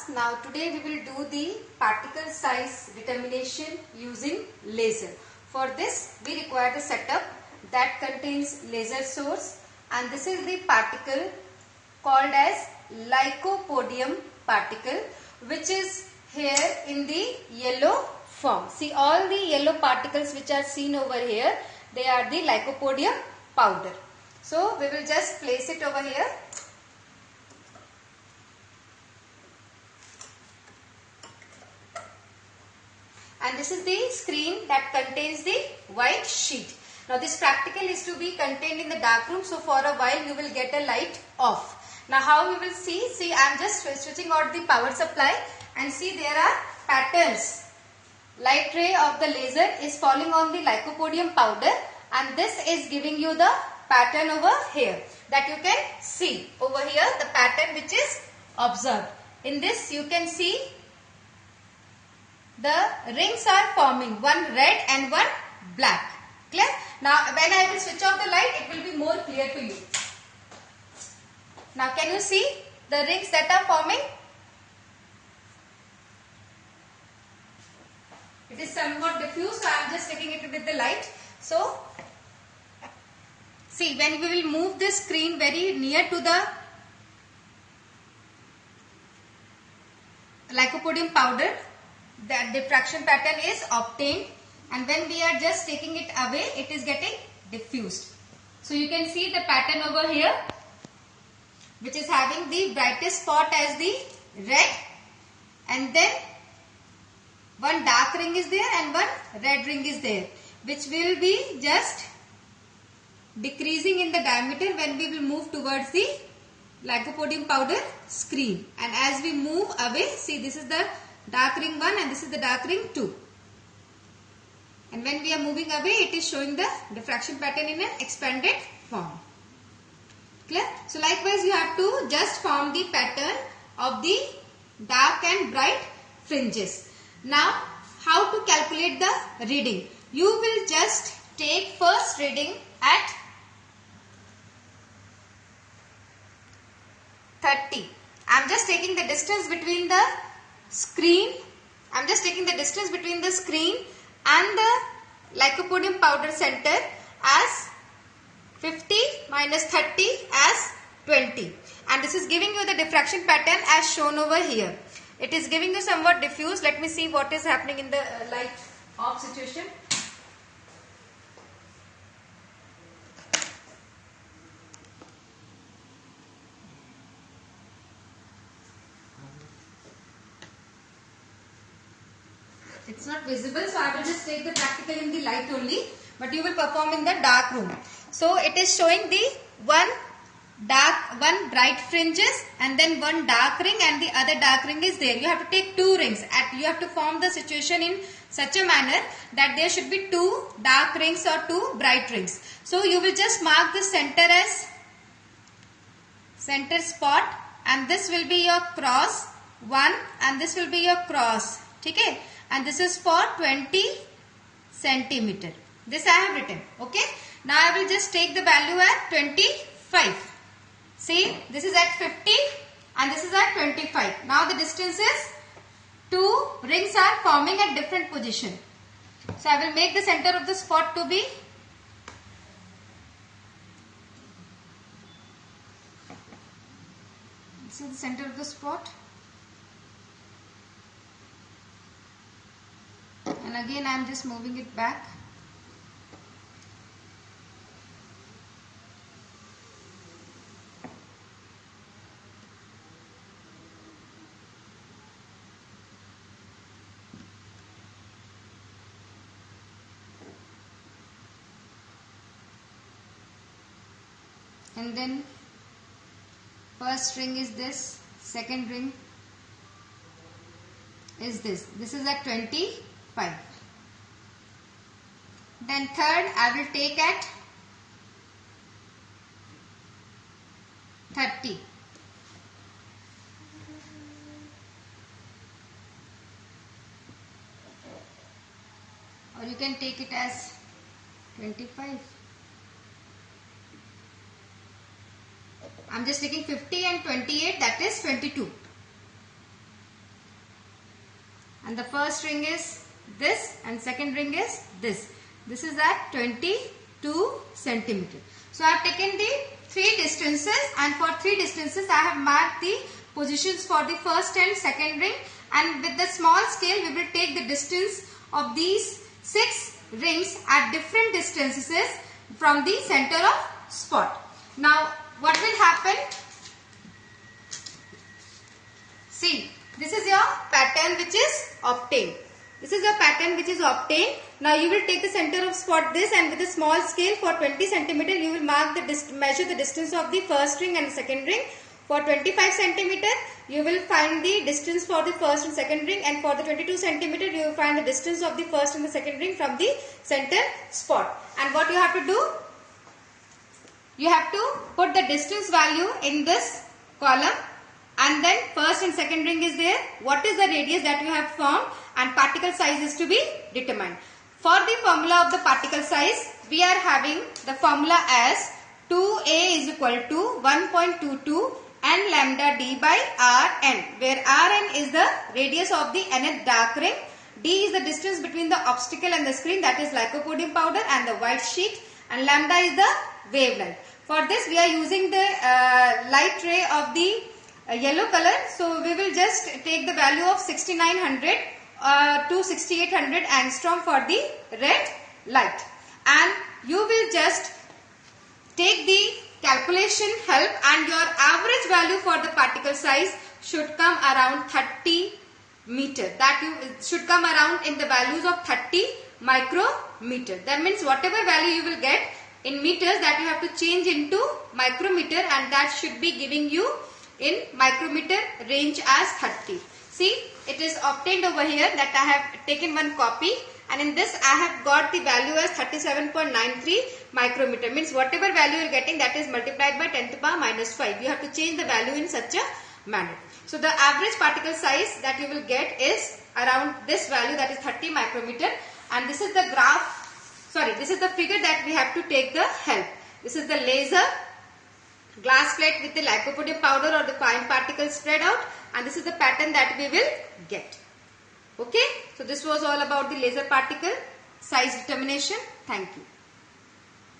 class. Now today we will do the particle size determination using laser. For this we require the setup that contains laser source, and this is the particle called as lycopodium particle, which is here in the yellow form. See, all the yellow particles which are seen over here, they are the lycopodium powder. So we will just place it over here. And this is the screen that contains the white sheet. Now this practical is to be contained in the dark room, so for a while you will get a light off. Now how you will see, I am just switching out the power supply, and see there are patterns. Light ray of the laser is falling on the lycopodium powder, and this is giving you the pattern over here that you can see over here, the pattern which is observed. In this you can see the rings are forming, one red and one black. Clear? Now when I will switch off the light, it will be more clear to you. Now can you see the rings that are forming? It is somewhat diffuse, so I am just taking it with the light. So see, when we will move this screen very near to the lycopodium powder, the diffraction pattern is obtained, and when we are just taking it away, it is getting diffused. So you can see the pattern over here, which is having the brightest spot as the red, and then one dark ring is there and one red ring is there, which will be just decreasing in the diameter when we will move towards the lycopodium powder screen. And as we move away, see, this is the dark ring 1 and this is the dark ring 2. And when we are moving away, it is showing the diffraction pattern in an expanded form. Clear? So likewise you have to just form the pattern of the dark and bright fringes. Now how to calculate the reading? You will just take first reading at 30. I am just taking the distance between the screen. I am just taking the distance between the screen and the lycopodium powder center as 50 minus 30 as 20. And this is giving you the diffraction pattern as shown over here. It is giving you somewhat diffuse. Let me see what is happening in the light off situation. It's not visible, so I will just take the practical in the light only, but you will perform in the dark room. So it is showing the one bright fringes and then one dark ring, and the other dark ring is there. You have to take two rings. You have to form the situation in such a manner that there should be two dark rings or two bright rings. So you will just mark the center as center spot, and this will be your cross 1 and this will be your cross. Okay? And this is for 20 centimeter. This I have written. Okay? Now I will just take the value at 25. See, this is at 50 and this is at 25. Now the distance is 2 rings are forming at different position. So I will make the center of the spot to be this is the center of the spot. And again I am just moving it back. And then first ring is this, second ring is this. This is at 25. Then third I will take at 30. Or you can take it as 25. I'm just taking 50 and 28, that is 22. and the first ring is this and second ring is this. This is at 22 centimeter. So I have taken the 3 distances, and for 3 distances I have marked the positions for the first and second ring, and with the small scale we will take the distance of these 6 rings at different distances from the center of spot. Now what will happen? See, this is your pattern which is obtained. This is your pattern which is obtained. Now you will take the center of spot this, and with a small scale for 20 centimeter you will mark the measure the distance of the first ring and the second ring. For 25 centimeter you will find the distance for the first and second ring, and for the 22 centimeter you will find the distance of the first and the second ring from the center spot. And what you have to do? You have to put the distance value in this column, and then first and second ring is there. What is the radius that you have formed, and particle size is to be determined. For the formula of the particle size, we are having the formula as 2a is equal to 1.22 n lambda d by Rn, where Rn is the radius of the nth dark ring, d is the distance between the obstacle and the screen, that is lycopodium powder and the white sheet, and lambda is the wavelength. For this we are using the light ray of the yellow color, so we will just take the value of 6900 to 6800 angstrom for the red light, and you will just take the calculation help, and your average value for the particle size should come around 30 meter. That you should come around in the values of 30 micrometer. That means whatever value you will get in meters, that you have to change into micrometer, and that should be giving you in micrometer range as 30. See, it is obtained over here that I have taken one copy, and in this I have got the value as 37.93 micrometer. Means whatever value you are getting, that is multiplied by 10 to the power minus 5. You have to change the value in such a manner. So the average particle size that you will get is around this value, that is 30 micrometer, and this is the graph, this is the figure that we have to take the help. This is the laser glass plate with the lycopodium powder or the fine particles spread out, and this is the pattern that we will get. Okay, so this was all about the laser particle size determination. Thank you.